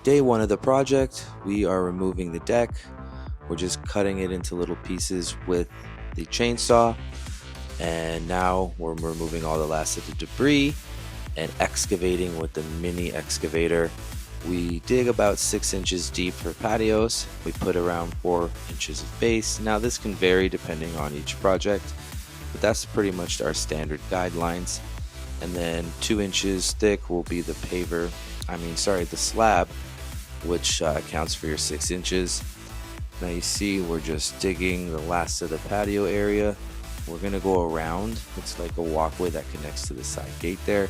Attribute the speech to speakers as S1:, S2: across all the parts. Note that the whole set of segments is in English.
S1: day one of the project, we are removing the deck. We're just cutting it into little pieces with the chainsaw, and now we're removing all the last of the debris and excavating with the mini excavator. We dig about 6 inches deep for patios. We put around 4 inches of base. Now this can vary depending on each project, but that's pretty much our standard guidelines. And then 2 inches thick will be the the slab, which accounts for your 6 inches. Now you see we're just digging the last of the patio area. We're gonna go around. It's like a walkway that connects to the side gate there,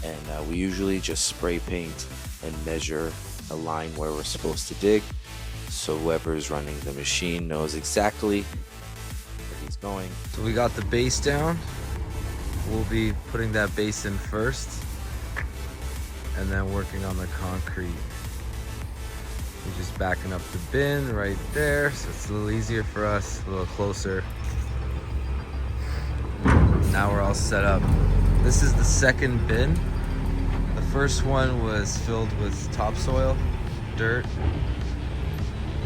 S1: and we usually just spray paint and measure a line where we're supposed to dig, so whoever is running the machine knows exactly where he's going. So we got the base down. We'll be putting that base in first and then working on the concrete. We're just backing up the bin right there, so it's a little easier for us, a little closer. Now we're all set up. This is the second bin. The first one was filled with topsoil, dirt,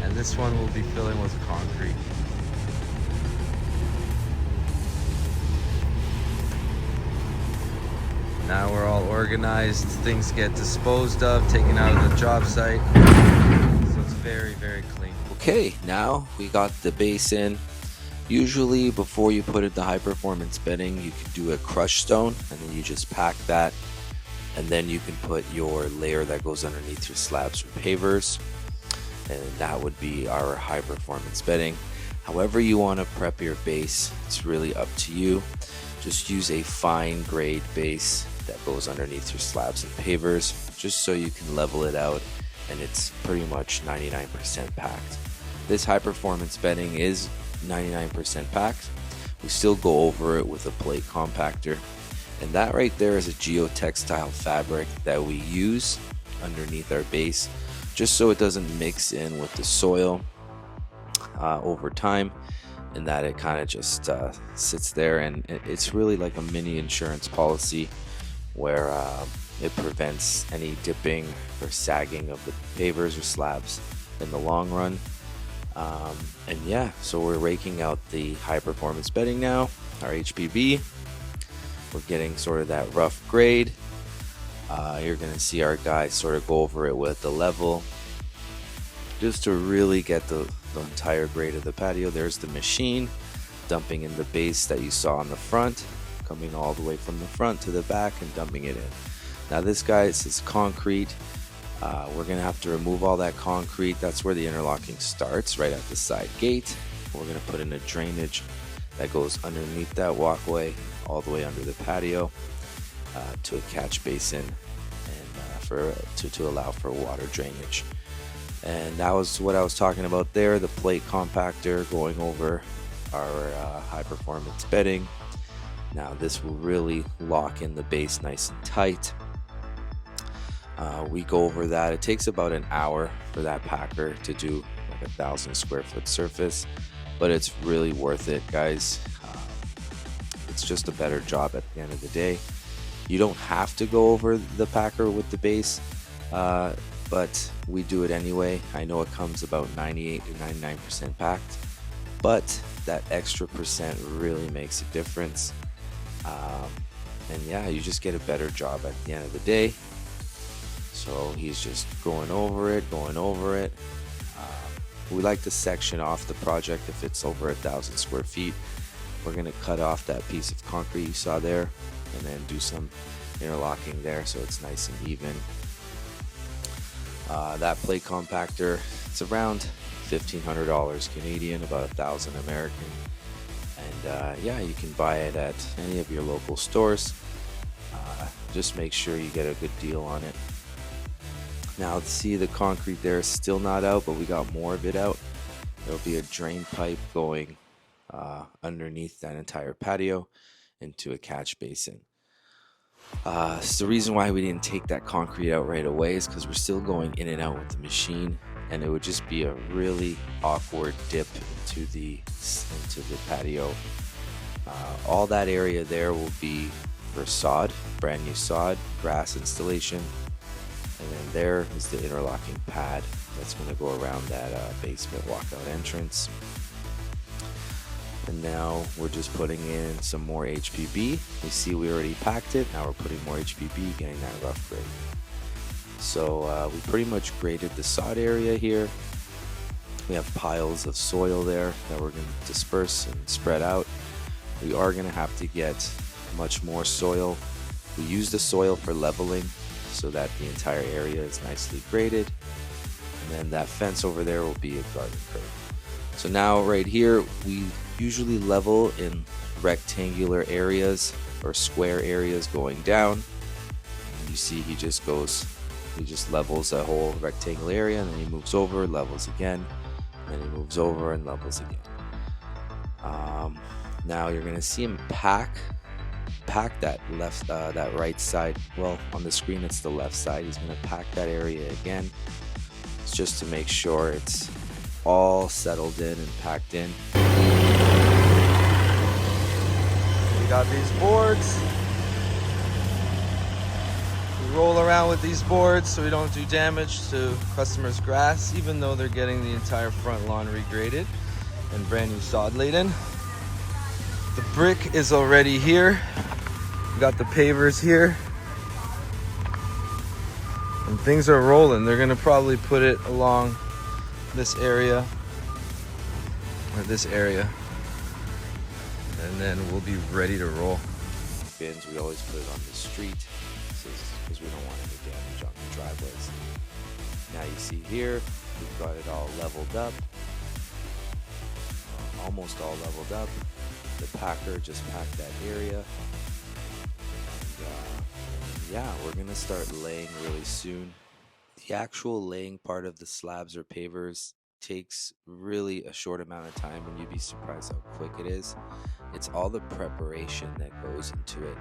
S1: and this one will be filling with concrete. Now we're all organized, things get disposed of, taken out of the job site, so it's very, very clean. Okay, now we got the base in. Usually before you put in the high performance bedding, you can do a crush stone, and then you just pack that, and then you can put your layer that goes underneath your slabs or pavers, and that would be our high performance bedding. However you want to prep your base, it's really up to you. Just use a fine grade base that goes underneath your slabs and pavers, just so you can level it out, and it's pretty much 99% packed. This high performance bedding is 99% packed. We still go over it with a plate compactor, and that right there is a geotextile fabric that we use underneath our base, just so it doesn't mix in with the soil over time, and that it kind of just sits there, and it's really like a mini insurance policy where it prevents any dipping or sagging of the pavers or slabs in the long run. And yeah, so we're raking out the high performance bedding now, our HPB. We're getting sort of that rough grade. You're gonna see our guys sort of go over it with the level, just to really get the entire grade of the patio. There's the machine dumping in the base that you saw on the front, coming all the way from the front to the back and dumping it in. Now this, guys, is concrete. We're gonna have to remove all that concrete. That's where the interlocking starts, right at the side gate. We're gonna put in a drainage that goes underneath that walkway all the way under the patio to a catch basin, and to allow for water drainage. And that was what I was talking about there, the plate compactor going over our high performance bedding. Now this will really lock in the base nice and tight. We go over that. It takes about an hour for that packer to do like 1,000 square foot surface, but it's really worth it, guys. It's just a better job at the end of the day. You don't have to go over the packer with the base, but we do it anyway. I know it comes about 98 to 99% packed, but that extra percent really makes a difference. And yeah, you just get a better job at the end of the day. So he's just going over it. We like to section off the project if it's over 1,000 square feet. We're gonna cut off that piece of concrete you saw there, and then do some interlocking there so it's nice and even. That plate compactor, it's around $1,500 Canadian, about 1,000 American. And yeah, you can buy it at any of your local stores. Just make sure you get a good deal on it. Now see, the concrete there is still not out, but we got more of it out. There'll be a drain pipe going underneath that entire patio into a catch basin. So the reason why we didn't take that concrete out right away is because we're still going in and out with the machine, and it would just be a really awkward dip into the patio. All that area there will be for sod, brand new sod, grass installation, And then there is the interlocking pad that's going to go around that basement walkout entrance. And now we're just putting in some more HPB. We see we already packed it. Now we're putting more HPB, getting that rough grade. So we pretty much graded the sod area here. We have piles of soil there that we're going to disperse and spread out. We are going to have to get much more soil. We use the soil for leveling so that the entire area is nicely graded. And then that fence over there will be a garden curb. So now right here, we usually level in rectangular areas or square areas going down. And you see he just levels a whole rectangular area, and then he moves over, levels again, and then he moves over and levels again. Now you're gonna see him pack that that right side. Well, on the screen it's the left side. He's gonna pack that area again. It's just to make sure it's all settled in and packed in. We got these boards. We roll around with these boards so we don't do damage to customers' grass, even though they're getting the entire front lawn regraded and brand new sod laid in. The brick is already here. We got the pavers here. And things are rolling. They're gonna probably put it along this area or this area, and then we'll be ready to roll. Bins, we always put it on the street because we don't want any damage on the driveways. Now you see here, we've got it all leveled up, almost all leveled up. The packer just packed that area. And, yeah, we're gonna start laying really soon. The actual laying part of the slabs or pavers takes really a short amount of time, and you'd be surprised how quick it is. It's all the preparation that goes into it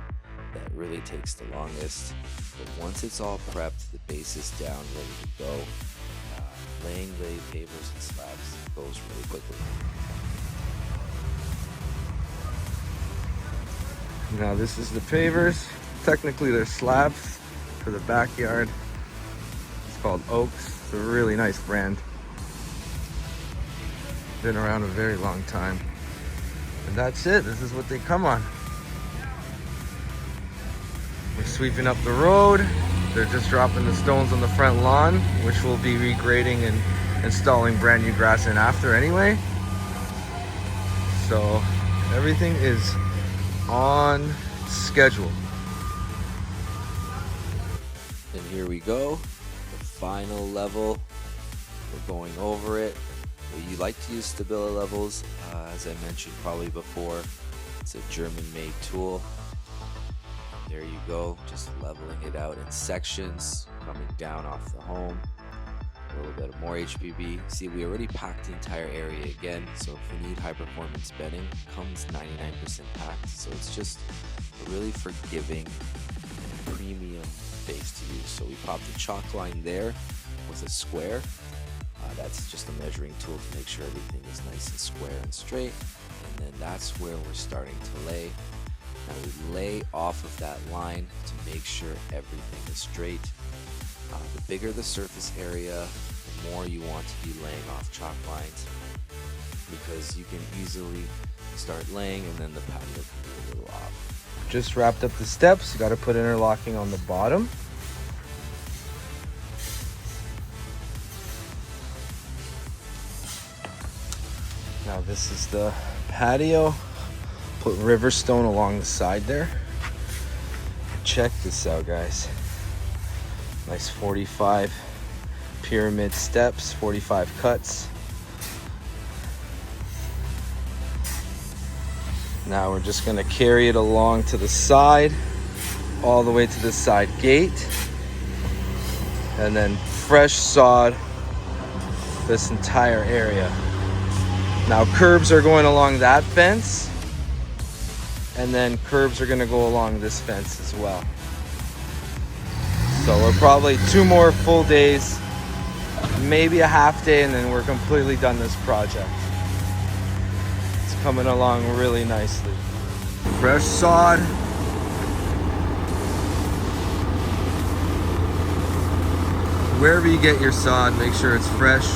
S1: that really takes the longest. But once it's all prepped, the base is down, ready to go, laying the pavers and slabs goes really quickly. Now this is the pavers. Technically they're slabs for the backyard. It's called Oaks. It's a really nice brand. Been around a very long time. And that's it. This is what they come on. We're sweeping up the road. They're just dropping the stones on the front lawn, which we'll be regrading and installing brand new grass in after anyway. So everything is on schedule. And here we go, the final level. We're going over it. You like to use Stabila Levels, as I mentioned probably before. It's a German-made tool. There you go, just leveling it out in sections, coming down off the home. A little bit of more HPB. See, we already packed the entire area again, so if we need high performance bedding, it comes 99% packed. So it's just a really forgiving and premium base to use. So we popped the chalk line there with a square. That's just a measuring tool to make sure everything is nice and square and straight. And then that's where we're starting to lay. Now we lay off of that line to make sure everything is straight. The bigger the surface area, the more you want to be laying off chalk lines, because you can easily start laying and then the patio can be a little off. Just wrapped up the steps. You got to put interlocking on the bottom. Now this is the patio. Put river stone along the side there. Check this out, guys. Nice 45 pyramid steps, 45 cuts. Now we're just gonna carry it along to the side, all the way to the side gate. And then fresh sod this entire area. Now curbs are going along that fence, and then curbs are gonna go along this fence as well. So we're probably 2 more full days, maybe a half day, and then we're completely done this project. It's coming along really nicely. Fresh sod. wherever you get your sod, make sure it's fresh.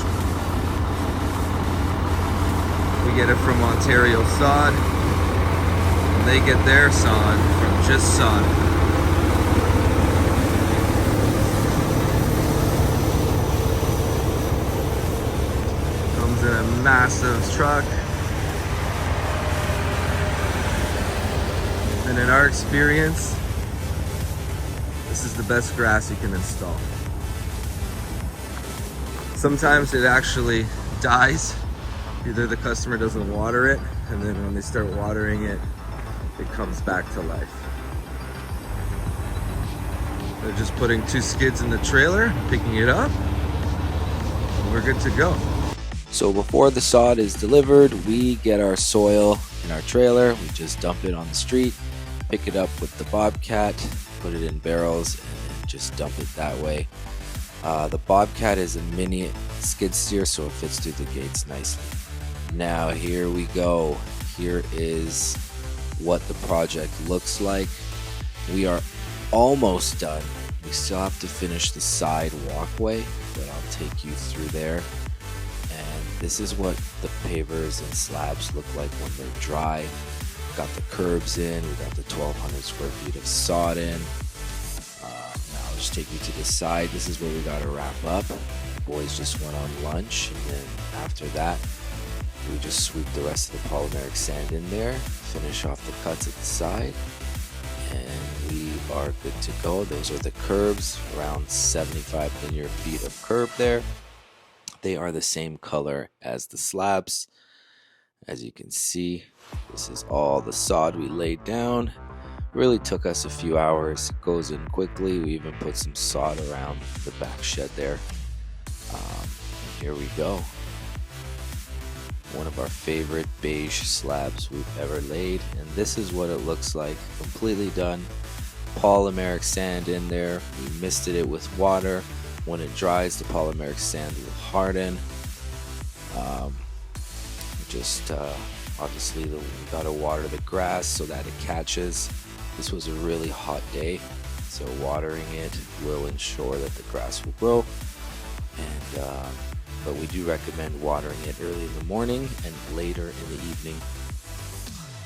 S1: We get it from Ontario Sod, and they get their sod from Just Sod. Comes in a massive truck. And in our experience, this is the best grass you can install. Sometimes it actually dies. Either the customer doesn't water it, and then when they start watering it, it comes back to life. They're just putting 2 skids in the trailer, picking it up, and we're good to go. So before the sod is delivered, we get our soil in our trailer. We just dump it on the street, pick it up with the Bobcat, put it in barrels, and then just dump it that way. The Bobcat is a mini skid steer, so it fits through the gates nicely. Now here we go. Here is what the project looks like. We are almost done. We still have to finish the side walkway, but I'll take you through there. And this is what the pavers and slabs look like when they're dry. Got the curbs in, we got the 1,200 square feet of sod in. Now I'll just take you to the side. This is where we gotta wrap up. The boys just went on lunch, and then after that, we just sweep the rest of the polymeric sand in there, finish off the cuts at the side, and we are good to go. Those are the curbs, around 75 linear feet of curb there. They are the same color as the slabs. As you can see, this is all the sod we laid down. Really took us a few hours. It goes in quickly. We even put some sod around the back shed there. And here we go. One of our favorite beige slabs we've ever laid, and this is what it looks like, completely done. Polymeric sand in there. We misted it with water. When it dries, the polymeric sand will harden. Obviously we gotta water the grass so that it catches. This was a really hot day, so watering it will ensure that the grass will grow. And but we do recommend watering it early in the morning and later in the evening.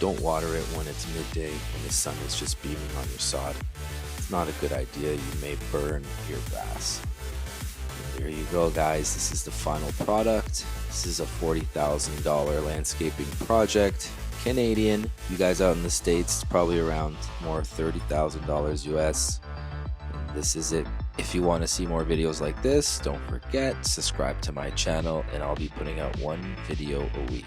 S1: Don't water it when it's midday and the sun is just beaming on your sod. It's not a good idea. You may burn your grass. There you go, guys. This is the final product. This is a $40,000 landscaping project, Canadian. You guys out in the States, it's probably around more $30,000 US. And this is it. If you want to see more videos like this, don't forget, subscribe to my channel, and I'll be putting out 1 video a week.